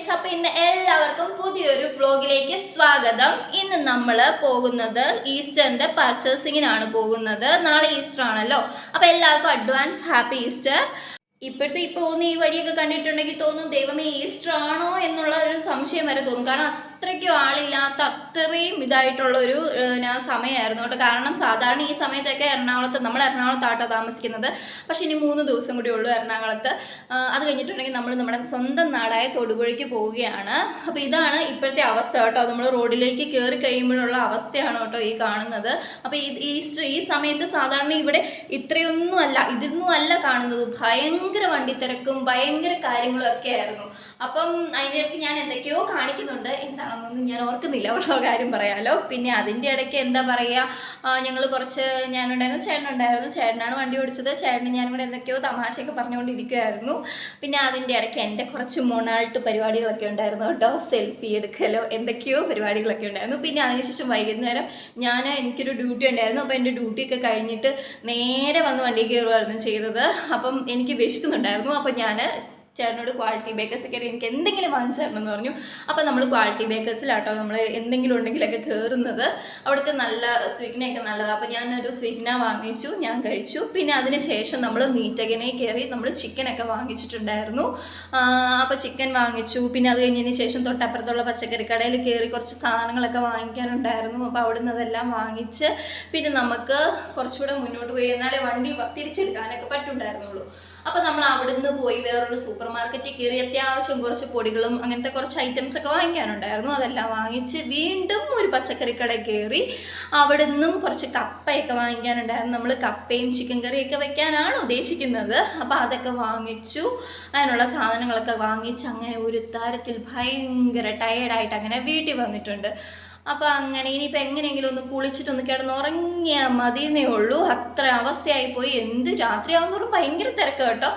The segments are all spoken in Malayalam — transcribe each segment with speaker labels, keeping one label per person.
Speaker 1: ഫ്രണ്ട്സ്, അപ്പോൾ ഇന്ന് എല്ലാവർക്കും പുതിയൊരു വ്ലോഗിലേക്ക് സ്വാഗതം. ഇന്ന് നമ്മൾ പോകുന്നത് ഈസ്റ്ററിൻ്റെ പർച്ചേസിങ്ങിനാണ് പോകുന്നത്. നാളെ ഈസ്റ്റർ ആണല്ലോ, അപ്പോൾ എല്ലാവർക്കും അഡ്വാൻസ് ഹാപ്പി ഈസ്റ്റർ. ഇപ്പോൾ ഒന്ന് ഈ വഴിയൊക്കെ കണ്ടിട്ടുണ്ടെങ്കിൽ തോന്നും ദൈവമേ ഈസ്റ്റർ ആണോ എന്നുള്ള ഒരു സംശയം വരെ തോന്നും. കാരണം അത്രയ്ക്കും ആളില്ലാത്ത അത്രയും ഇതായിട്ടുള്ളൊരു സമയമായിരുന്നു കേട്ടോ. കാരണം സാധാരണ ഈ സമയത്തൊക്കെ നമ്മൾ എറണാകുളത്താട്ടോ താമസിക്കുന്നത്. പക്ഷേ ഇനി 3 ദിവസം കൂടി ഉള്ളൂ എറണാകുളത്ത്. അത് കഴിഞ്ഞിട്ടുണ്ടെങ്കിൽ നമ്മൾ നമ്മുടെ സ്വന്തം നാടായ തൊടുപുഴയ്ക്ക് പോവുകയാണ്. അപ്പോൾ ഇതാണ് ഇപ്പോഴത്തെ അവസ്ഥ കേട്ടോ. നമ്മൾ റോഡിലേക്ക് കയറി കഴിയുമ്പോഴുള്ള അവസ്ഥയാണ് കേട്ടോ ഈ കാണുന്നത്. അപ്പോൾ ഈ സമയത്ത് സാധാരണ ഇവിടെ ഇതൊന്നും അല്ല കാണുന്നത്. ഭയങ്കര വണ്ടിത്തിരക്കും ഭയങ്കര കാര്യങ്ങളും ഒക്കെ ആയിരുന്നു. അപ്പം അതിനിടയ്ക്ക് ഞാൻ എന്തൊക്കെയോ കാണിക്കുന്നുണ്ട്, എന്താണെന്നൊന്നും ഞാൻ ഓർക്കുന്നില്ല. ഉള്ള കാര്യം പറയാമല്ലോ. പിന്നെ അതിൻ്റെ ഇടയ്ക്ക് എന്താ പറയുക, ഞങ്ങൾ കുറച്ച് ചേട്ടനാണ് വണ്ടി ഓടിച്ചത്. ചേട്ടന് ഞാനിവിടെ എന്തൊക്കെയോ തമാശയൊക്കെ പറഞ്ഞുകൊണ്ടിരിക്കുമായിരുന്നു. പിന്നെ അതിൻ്റെ ഇടയ്ക്ക് എൻ്റെ കുറച്ച് മൊണാൾട്ട് പരിപാടികളൊക്കെ ഉണ്ടായിരുന്നു കേട്ടോ. സെൽഫി എടുക്കലോ എന്തൊക്കെയോ പരിപാടികളൊക്കെ ഉണ്ടായിരുന്നു. പിന്നെ അതിനുശേഷം വൈകുന്നേരം എനിക്കൊരു ഡ്യൂട്ടി ഉണ്ടായിരുന്നു. അപ്പോൾ എൻ്റെ ഡ്യൂട്ടിയൊക്കെ കഴിഞ്ഞിട്ട് നേരെ വന്ന് വണ്ടി കയറുമായിരുന്നു ചെയ്തത്. അപ്പം എനിക്ക് വിശക്കുന്നുണ്ടായിരുന്നു. അപ്പം ഞാൻ ചേട്ടനോട് ക്വാളിറ്റി ബേക്കേഴ്സ് കയറി എനിക്ക് എന്തെങ്കിലും വാങ്ങിച്ചു തരണം എന്ന് പറഞ്ഞു. അപ്പോൾ നമ്മൾ ക്വാളിറ്റി ബേക്കേഴ്സിലാട്ടോ നമ്മൾ എന്തെങ്കിലും ഉണ്ടെങ്കിലൊക്കെ കയറുന്നത്. അവിടുത്തെ നല്ല സ്വീറ്റ്നൊക്കെ നല്ലതാണ്. അപ്പോൾ ഞാനൊരു സ്വീറ്റ്ന വാങ്ങിച്ചു, ഞാൻ കഴിച്ചു. പിന്നെ അതിന് ശേഷം നമ്മൾ മീറ്റകനെ കയറി നമ്മൾ ചിക്കനൊക്കെ വാങ്ങിച്ചിട്ടുണ്ടായിരുന്നു. അപ്പോൾ ചിക്കൻ വാങ്ങിച്ചു. പിന്നെ അത് കഴിഞ്ഞതിന് ശേഷം തൊട്ടപ്പുറത്തുള്ള പച്ചക്കറി കടയിൽ കയറി കുറച്ച് സാധനങ്ങളൊക്കെ വാങ്ങിക്കാനുണ്ടായിരുന്നു. അപ്പോൾ അവിടുന്ന് അതെല്ലാം വാങ്ങിച്ച് പിന്നെ നമുക്ക് കുറച്ചുകൂടെ മുന്നോട്ട് പോയി എന്നാലേ വണ്ടി തിരിച്ചെടുക്കാനൊക്കെ പറ്റുണ്ടായിരുന്നുള്ളൂ. അപ്പോൾ നമ്മൾ അവിടുന്ന് പോയി വേറൊരു സൂപ്പർ മാർക്കറ്റിൽ കയറി അത്യാവശ്യം കുറച്ച് പൊടികളും അങ്ങനത്തെ കുറച്ച് ഐറ്റംസ് ഒക്കെ വാങ്ങിക്കാനുണ്ടായിരുന്നു. അതെല്ലാം വാങ്ങിച്ച് വീണ്ടും ഒരു പച്ചക്കറി കട കയറി അവിടുന്നും കുറച്ച് കപ്പയൊക്കെ വാങ്ങിക്കാനുണ്ടായിരുന്നു. നമ്മൾ കപ്പയും ചിക്കൻ കറിയൊക്കെ വെക്കാനാണ് ഉദ്ദേശിക്കുന്നത്. അപ്പോൾ അതൊക്കെ വാങ്ങിച്ചു. അതിനുള്ള സാധനങ്ങളൊക്കെ വാങ്ങിച്ച് അങ്ങനെ ഒരു തരത്തിൽ ഭയങ്കര ടയേർഡായിട്ട് അങ്ങനെ വീട്ടിൽ വന്നിട്ടുണ്ട്. അപ്പോൾ അങ്ങനെ ഇനിയിപ്പോൾ എങ്ങനെയെങ്കിലും ഒന്ന് കുളിച്ചിട്ടൊന്ന് കിടന്നുറങ്ങിയാൽ മതിയെന്നേ ഉള്ളൂ. അത്ര അവസ്ഥയായിപ്പോയി. എന്ത് രാത്രിയാവുന്നതോറും ഭയങ്കര തിരക്ക് കേട്ടോ.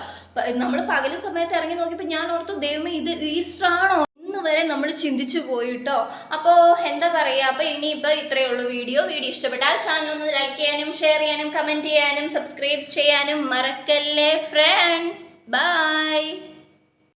Speaker 1: നമ്മൾ പകൽ സമയത്ത് ഇറങ്ങി നോക്കിയപ്പോൾ ഞാൻ ഓർത്തു ദൈവമേ ഇത് ഈസ്റ്റർ ആണോ ഇന്ന് വരെ നമ്മൾ ചിന്തിച്ചു പോയിട്ടോ. അപ്പോൾ എന്താ പറയുക, അപ്പോൾ ഇനിയിപ്പോൾ ഇത്രയേ ഉള്ളൂ വീഡിയോ ഇഷ്ടപ്പെട്ടാൽ ചാനലൊന്ന് ലൈക്ക് ചെയ്യാനും ഷെയർ ചെയ്യാനും കമൻറ്റ് ചെയ്യാനും സബ്സ്ക്രൈബ് ചെയ്യാനും മറക്കല്ലേ ഫ്രണ്ട്സ്. ബൈ.